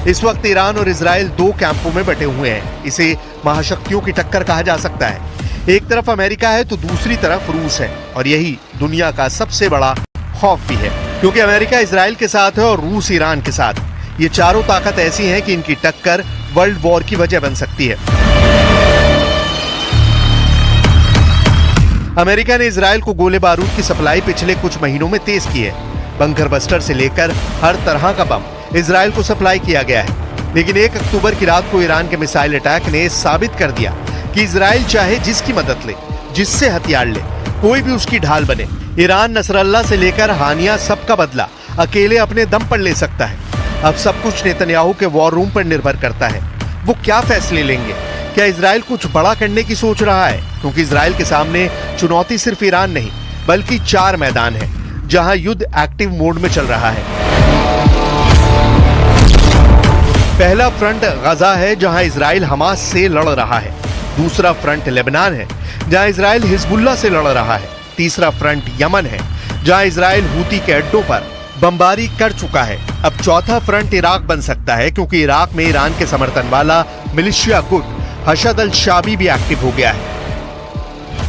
इस वक्त ईरान और इजराइल दो कैंपों में बटे हुए हैं। इसे महाशक्तियों की टक्कर कहा जा सकता है। एक तरफ अमेरिका है तो दूसरी तरफ रूस है, और यही दुनिया का सबसे बड़ा खौफ भी है, क्योंकि अमेरिका इजराइल के साथ है और रूस ईरान के साथ। ये चारों ताकत ऐसी हैं कि इनकी टक्कर वर्ल्ड वॉर की वजह बन सकती है। अमेरिका ने इजराइल को गोले बारूद की सप्लाई पिछले कुछ महीनों में तेज की है। बंकर बस्टर से लेकर हर तरह का बम इजराइल को सप्लाई किया गया है। लेकिन 1 अक्टूबर की रात को ईरान के मिसाइल अटैक ने साबित कर दिया कि इजराइल चाहे जिसकी मदद ले, जिससे हथियार ले, कोई भी उसकी ढाल बने, ईरान नसरल्ला से लेकर हानिया सबका बदला अकेले अपने दम पर ले सकता है। अब सब कुछ नेतन्याहू के वॉर रूम पर निर्भर करता है। वो क्या फैसले लेंगे? क्या इजराइल कुछ बड़ा करने की सोच रहा है? क्योंकि इजराइल के सामने चुनौती सिर्फ ईरान नहीं, बल्कि 4 मैदान है जहां युद्ध एक्टिव मोड में चल रहा है। पहला फ्रंट गजा है, जहां इजराइल हमास से लड़ रहा है। दूसरा फ्रंट लेबनान है, जहां इजराइल हिजबुल्लाह से लड़ रहा है। तीसरा फ्रंट यमन है, जहां इजराइल हूती के अड्डों पर बमबारी कर चुका है। अब चौथा फ्रंट इराक बन सकता है, क्योंकि इराक में ईरान के समर्थन वाला मिलिशिया गुट हशद अल शाबी भी एक्टिव हो गया है।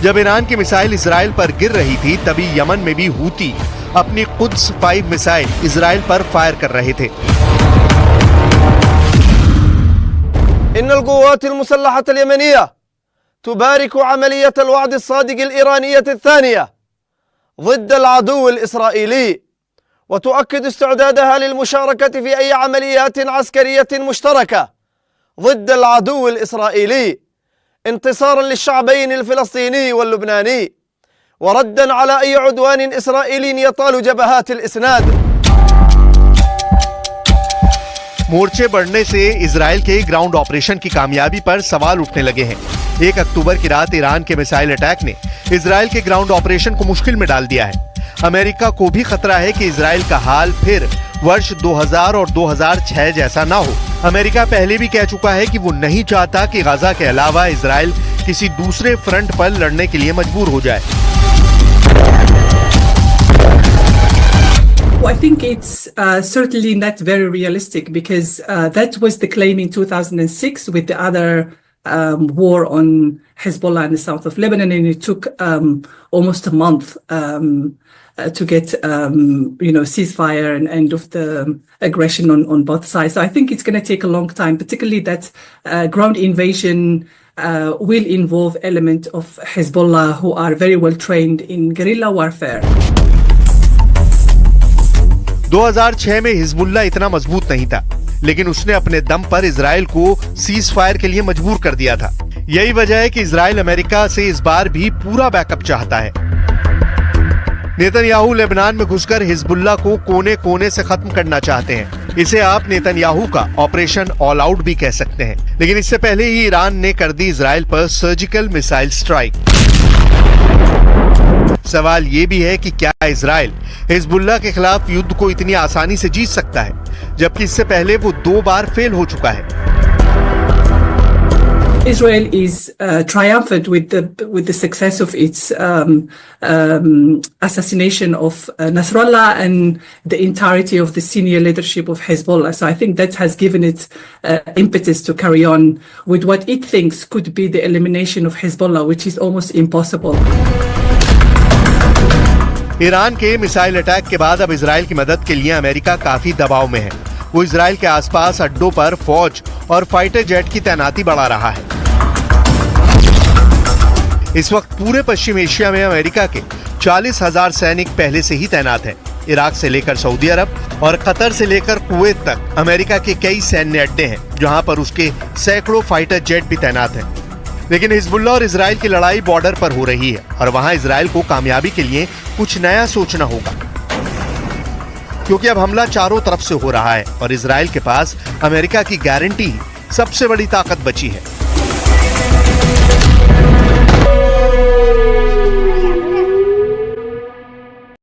जब ईरान की मिसाइल इजराइल पर गिर रही थी, तभी यमन में भी हूती अपनी कुद्स 5 मिसाइल इजराइल पर फायर कर रहे थे। इन्नल क़ुव्वात अल-मुसल्लहत अल-यमनिया तुबारिकु अमलियत अल-वअद अस-सादिक़ अल-ईरानिय्यत अथ-थानिया ज़िद्द अल-अदुव्व अल-इसराईली व तुअक्किद इस्तिअदादहा लिल-मुशारकत फ़ी अय्य अमलियात अस्करिय्यत मुश्तरका ज़िद्द अल-अदुव्व अल-इसराईली इंतिसारन लिश-शअबैन अल-फ़लस्तीनी वल-लुबनानी व रद्दन अला अय्य उद्वान इसराईली यतालु जबहात अल-इस्नाद। मोर्चे बढ़ने से इजराइल के ग्राउंड ऑपरेशन की कामयाबी पर सवाल उठने लगे हैं। 1 अक्टूबर की रात ईरान के मिसाइल अटैक ने इजराइल के ग्राउंड ऑपरेशन को मुश्किल में डाल दिया है। अमेरिका को भी खतरा है कि इजराइल का हाल फिर वर्ष 2000 और 2006 जैसा ना हो। अमेरिका पहले भी कह चुका है कि वो नहीं चाहता कि गजा के अलावा इजराइल किसी दूसरे फ्रंट पर लड़ने के लिए मजबूर हो जाए। Well, I think it's certainly not very realistic because that was the claim in 2006 with the other war on Hezbollah in the south of Lebanon, and it took almost a month to get ceasefire and end of the aggression on both sides. So I think it's going to take a long time, particularly that ground invasion will involve element of Hezbollah who are very well trained in guerrilla warfare. 2006 में Hezbollah इतना मजबूत नहीं था, लेकिन उसने अपने दम पर इजराइल को सीज फायर के लिए मजबूर कर दिया था। यही वजह है कि इजराइल अमेरिका से इस बार भी पूरा बैकअप चाहता है। नेतन्याहू लेबनान में घुसकर हिजबुल्लाह को कोने कोने से खत्म करना चाहते हैं। इसे आप नेतन्याहू का ऑपरेशन ऑल आउट भी कह सकते हैं। लेकिन इससे पहले ही ईरान ने कर दी इजराइल पर सर्जिकल मिसाइल स्ट्राइक। सवाल ये भी है कि क्या इजराइल हिजबुल्लाह के खिलाफ युद्ध को इतनी आसानी से जीत सकता है, जबकि इससे पहले वो 2 बार फेल हो चुका है। Israel is triumphant with the success of its assassination of Nasrallah and the entirety of the senior leadership of Hezbollah. So I think that has given it impetus to carry on with what it thinks could be the elimination of Hezbollah, which is almost impossible. Iran के missile attack के बाद अब Israel की मदद के लिए America काफी दबाव में है। वो इजराइल के आसपास अड्डों पर फौज और फाइटर जेट की तैनाती बढ़ा रहा है। इस वक्त पूरे पश्चिम एशिया में अमेरिका के 40,000 सैनिक पहले से ही तैनात हैं। इराक से लेकर सऊदी अरब और कतर से लेकर कुवैत तक अमेरिका के कई सैन्य अड्डे हैं, जहां पर उसके सैकड़ों फाइटर जेट भी तैनात हैं। लेकिन हिजबुल्लाह और इजराइल की लड़ाई बॉर्डर पर हो रही है, और वहां इजराइल को कामयाबी के लिए कुछ नया सोचना होगा, क्योंकि अब हमला चारों तरफ से हो रहा है और इजराइल के पास अमेरिका की गारंटी ही सबसे बड़ी ताकत बची है।